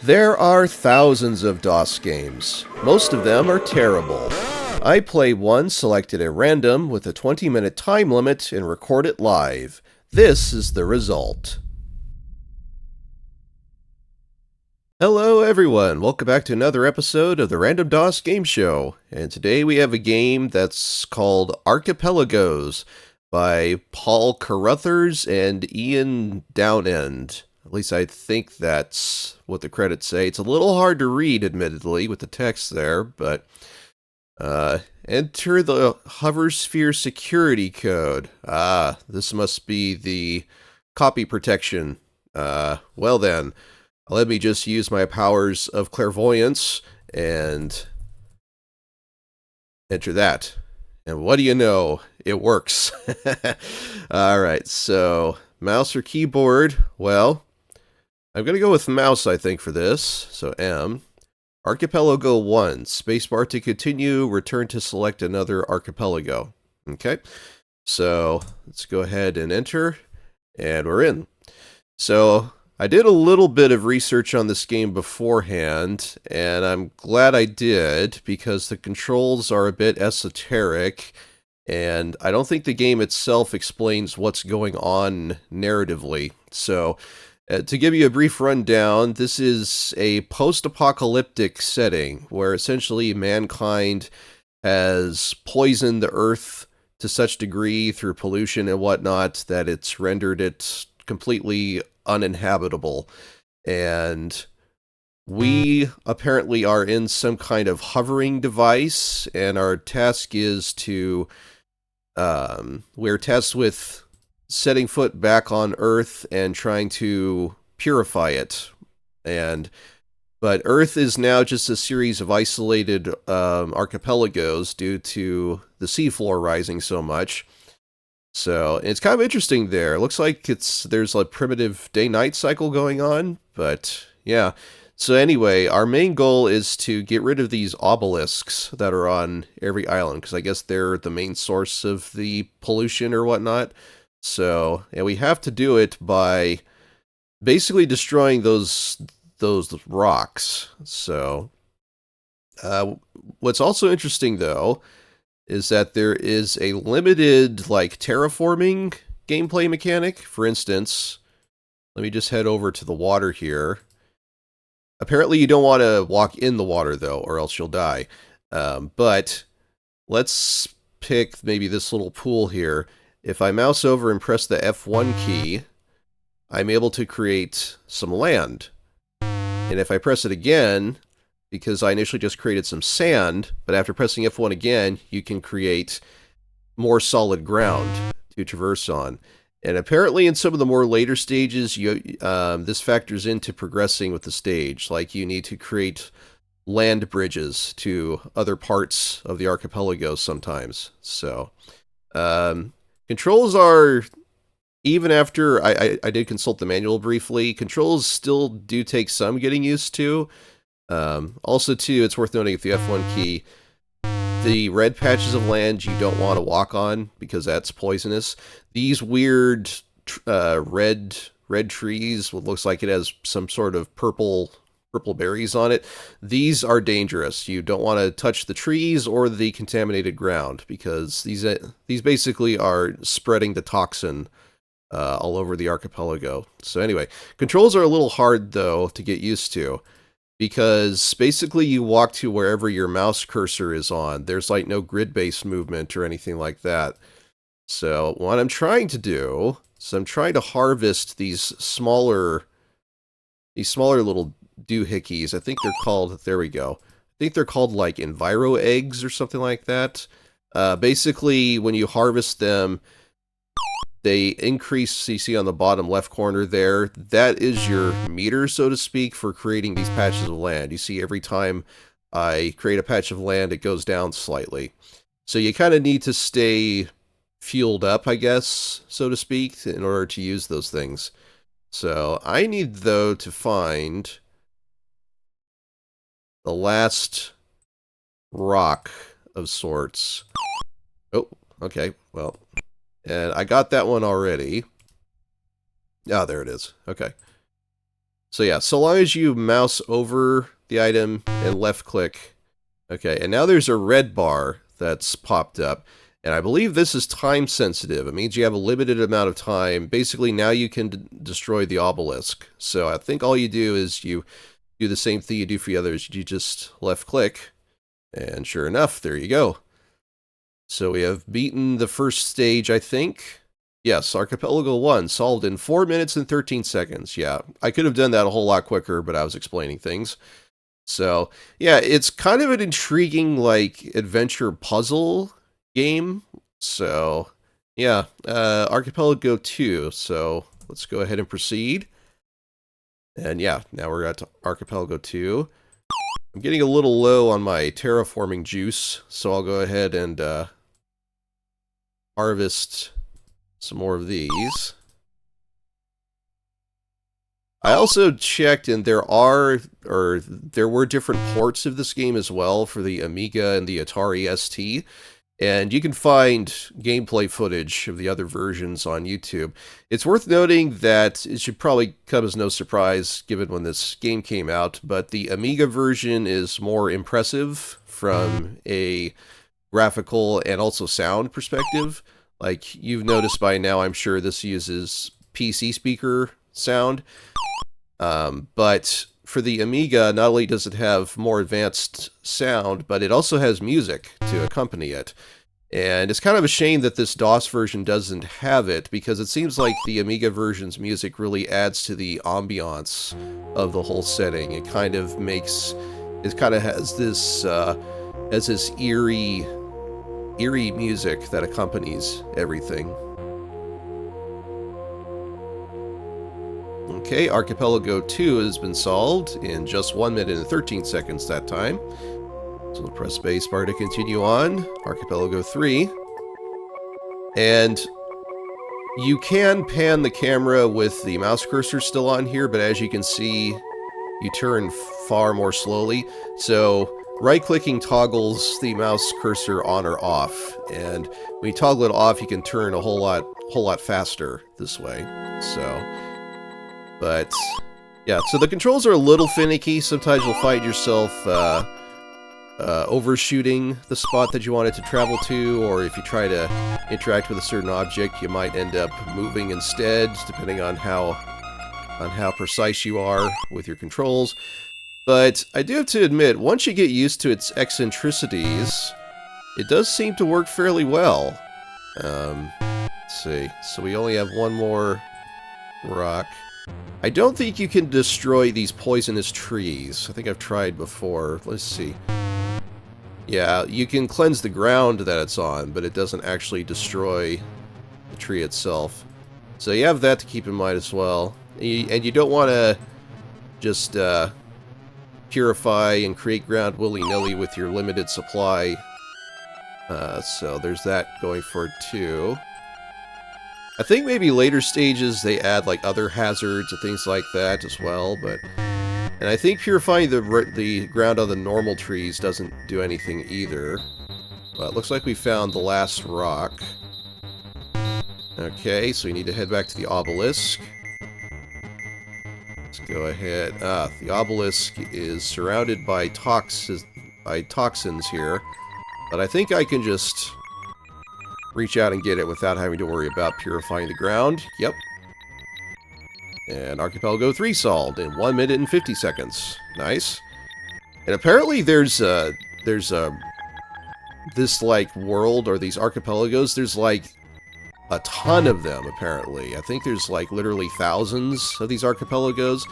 There are thousands of DOS games. Most of them are terrible. I play one selected at random with a 20-minute time limit and record it live. This is the result. Hello everyone, welcome back to another episode of the Random DOS Game Show. And today we have a game that's called Archipelagos by Paul Carruthers and Ian Downend. At least I think that's what the credits say. It's a little hard to read, admittedly, with the text there, but enter the hoversphere security code. This must be the copy protection. Well then, let me just use my powers of clairvoyance and enter that. And what do you know? It works. Alright, so mouse or keyboard? Well, I'm going to go with mouse, I think, for this. So M. Archipelago 1. Spacebar to continue. Return to select another archipelago. Okay. So let's go ahead and enter. And we're in. So I did a little bit of research on this game beforehand. And I'm glad I did, because the controls are a bit esoteric. And I don't think the game itself explains what's going on narratively. So to give you a brief rundown, this is a post-apocalyptic setting where essentially mankind has poisoned the Earth to such degree through pollution and whatnot that it's rendered it completely uninhabitable. And we apparently are in some kind of hovering device, and our task is to we're tasked with setting foot back on Earth and trying to purify it. But Earth is now just a series of isolated archipelagos due to the seafloor rising so much. So it's kind of interesting there. It looks like there's a primitive day-night cycle going on, but yeah. So anyway, our main goal is to get rid of these obelisks that are on every island, because I guess they're the main source of the pollution or whatnot. So, and we have to do it by basically destroying those rocks. So, what's also interesting though is that there is a limited terraforming gameplay mechanic. For instance, let me just head over to the water here. Apparently, you don't want to walk in the water though, or else you'll die. But let's pick maybe this little pool here. If I mouse over and press the F1 key, I'm able to create some land. And if I press it again, because I initially just created some sand, but after pressing F1 again, you can create more solid ground to traverse on. And apparently in some of the more later stages, this factors into progressing with the stage. Like you need to create land bridges to other parts of the archipelago sometimes. So, controls are, even after I did consult the manual briefly, controls still do take some getting used to. Also, too, it's worth noting with the F1 key, the red patches of land you don't want to walk on because that's poisonous. These weird red trees, what looks like it has some sort of purple berries on it, these are dangerous. You don't want to touch the trees or the contaminated ground, because these basically are spreading the toxin all over the archipelago. So anyway, controls are a little hard though to get used to, because basically you walk to wherever your mouse cursor is on. There's no grid-based movement or anything like that. So what I'm trying to do is I'm trying to harvest these smaller little doohickeys. I think they're called, there we go. I think they're called enviro eggs or something like that. Basically, when you harvest them, they increase, you see on the bottom left corner there, that is your meter, so to speak, for creating these patches of land. You see every time I create a patch of land, it goes down slightly. So you kind of need to stay fueled up, I guess, so to speak, in order to use those things. So I need, though, to find the last rock of sorts. Oh, okay, well, and I got that one already. Ah, there it is. Okay. So yeah, so long as you mouse over the item and left click. Okay, and now there's a red bar that's popped up. And I believe this is time sensitive. It means you have a limited amount of time. Basically, now you can destroy the obelisk. So I think all you do is you do the same thing you do for the others. You just left click. And sure enough, there you go. So we have beaten the first stage, I think. Yes, Archipelago 1, solved in 4 minutes and 13 seconds. Yeah, I could have done that a whole lot quicker, but I was explaining things. So, yeah, it's kind of an intriguing, like, adventure puzzle game. So, yeah, Archipelago 2. So, let's go ahead and proceed. And yeah, now we're at Archipelago 2. I'm getting a little low on my terraforming juice, so I'll go ahead and harvest some more of these. I also checked, and there were different ports of this game as well for the Amiga and the Atari ST. And you can find gameplay footage of the other versions on YouTube. It's worth noting that it should probably come as no surprise given when this game came out, but the Amiga version is more impressive from a graphical and also sound perspective. Like you've noticed by now, I'm sure this uses PC speaker sound. But for the Amiga, not only does it have more advanced sound, but it also has music to accompany it. And it's kind of a shame that this DOS version doesn't have it, because it seems like the Amiga version's music really adds to the ambiance of the whole setting. It kind of has this eerie music that accompanies everything. Okay, Archipelago 2 has been solved in just 1 minute and 13 seconds that time. So we'll press spacebar to continue on. Archipelago 3. And you can pan the camera with the mouse cursor still on here, but as you can see, you turn far more slowly. So right-clicking toggles the mouse cursor on or off. And when you toggle it off, you can turn a whole lot faster this way. But yeah, so the controls are a little finicky. Sometimes you'll find yourself overshooting the spot that you wanted to travel to, or if you try to interact with a certain object, you might end up moving instead, depending on how precise you are with your controls. But I do have to admit, once you get used to its eccentricities, it does seem to work fairly well. Let's see. So we only have one more rock. I don't think you can destroy these poisonous trees. I think I've tried before. Let's see. Yeah, you can cleanse the ground that it's on, but it doesn't actually destroy the tree itself. So you have that to keep in mind as well. And you don't want to just purify and create ground willy-nilly with your limited supply. So there's that going for it too. I think maybe later stages they add like other hazards and things like that as well, and I think purifying the ground on the normal trees doesn't do anything either. But it looks like we found the last rock. Okay, so we need to head back to the obelisk. Let's go ahead. The obelisk is surrounded by toxins here, but I think I can just reach out and get it without having to worry about purifying the ground. Yep. And Archipelago 3 solved in 1 minute and 50 seconds. Nice. And apparently there's this like world, or these archipelagos, there's like a ton of them apparently. I think there's like literally thousands of these archipelagos.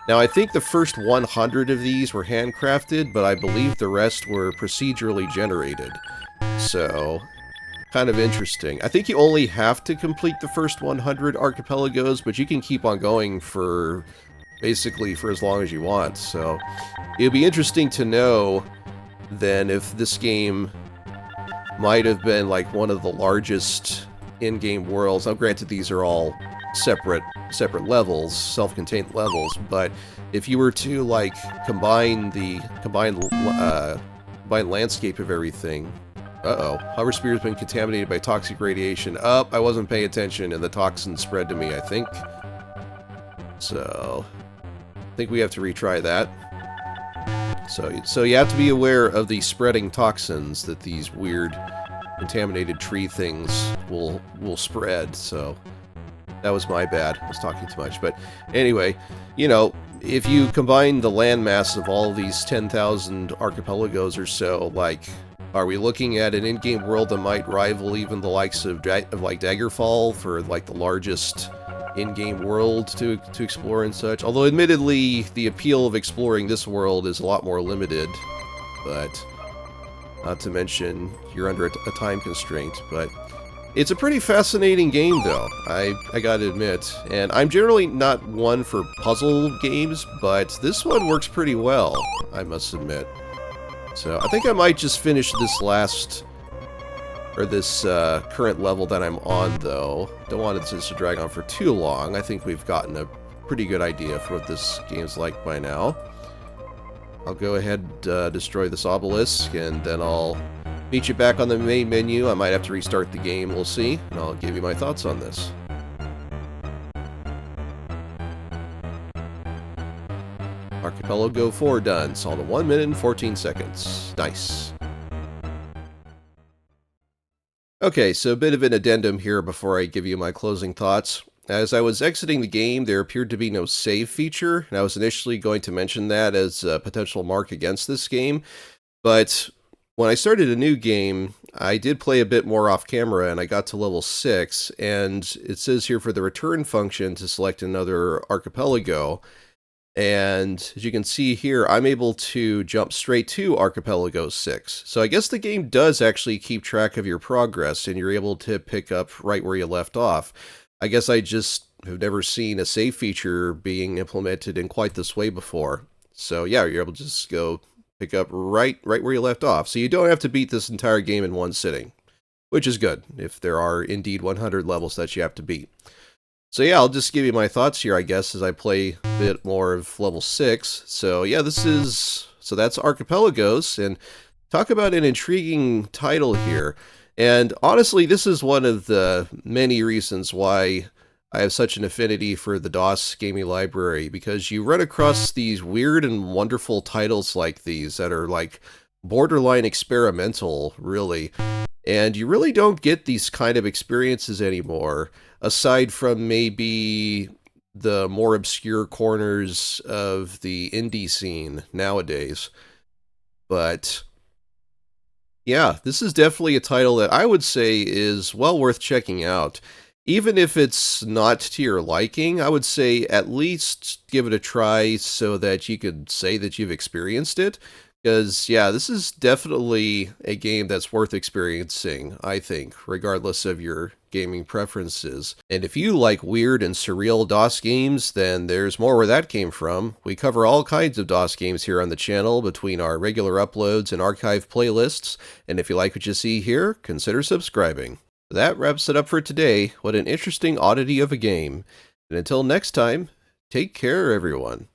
Now I think the first 100 of these were handcrafted, but I believe the rest were procedurally generated. So kind of interesting. I think you only have to complete the first 100 archipelagos, but you can keep on going for basically for as long as you want. So it'd be interesting to know then if this game might have been like one of the largest in-game worlds. Now granted, these are all separate levels, self-contained levels, but if you were to like combine landscape of everything. Uh-oh. Hover spear has been contaminated by toxic radiation. Oh, I wasn't paying attention and the toxin spread to me, I think. So I think we have to retry that. So you have to be aware of the spreading toxins that these weird contaminated tree things will spread. So that was my bad. I was talking too much. But anyway, you know, if you combine the landmass of all of these 10,000 archipelagos or so, like, are we looking at an in-game world that might rival even the likes of like Daggerfall for like the largest in-game world to explore and such? Although admittedly, the appeal of exploring this world is a lot more limited, but not to mention you're under a time constraint. But it's a pretty fascinating game, though, I gotta admit. And I'm generally not one for puzzle games, but this one works pretty well, I must admit. So I think I might just finish this current level that I'm on, though. Don't want it to drag on for too long. I think we've gotten a pretty good idea for what this game's like by now. I'll go ahead and destroy this obelisk, and then I'll meet you back on the main menu. I might have to restart the game, we'll see, and I'll give you my thoughts on this. Archipelago 4 done. Solved in 1 minute and 14 seconds. Nice. Okay, so a bit of an addendum here before I give you my closing thoughts. As I was exiting the game, there appeared to be no save feature, and I was initially going to mention that as a potential mark against this game, but when I started a new game, I did play a bit more off camera, and I got to level 6, and it says here for the return function to select another archipelago. And as you can see here, I'm able to jump straight to Archipelago 6. So I guess the game does actually keep track of your progress, and you're able to pick up right where you left off. I guess I just have never seen a save feature being implemented in quite this way before. So yeah, you're able to just go pick up right where you left off. So you don't have to beat this entire game in one sitting, which is good, if there are indeed 100 levels that you have to beat. So yeah, I'll just give you my thoughts here, I guess, as I play a bit more of level 6. So yeah, so that's Archipelagos, and talk about an intriguing title here. And honestly, this is one of the many reasons why I have such an affinity for the DOS gaming library, because you run across these weird and wonderful titles like these that are like borderline experimental, really. And you really don't get these kind of experiences anymore, aside from maybe the more obscure corners of the indie scene nowadays. But yeah, this is definitely a title that I would say is well worth checking out. Even if it's not to your liking, I would say at least give it a try so that you could say that you've experienced it. Because, yeah, this is definitely a game that's worth experiencing, I think, regardless of your gaming preferences. And if you like weird and surreal DOS games, then there's more where that came from. We cover all kinds of DOS games here on the channel between our regular uploads and archive playlists. And if you like what you see here, consider subscribing. That wraps it up for today. What an interesting oddity of a game. And until next time, take care, everyone.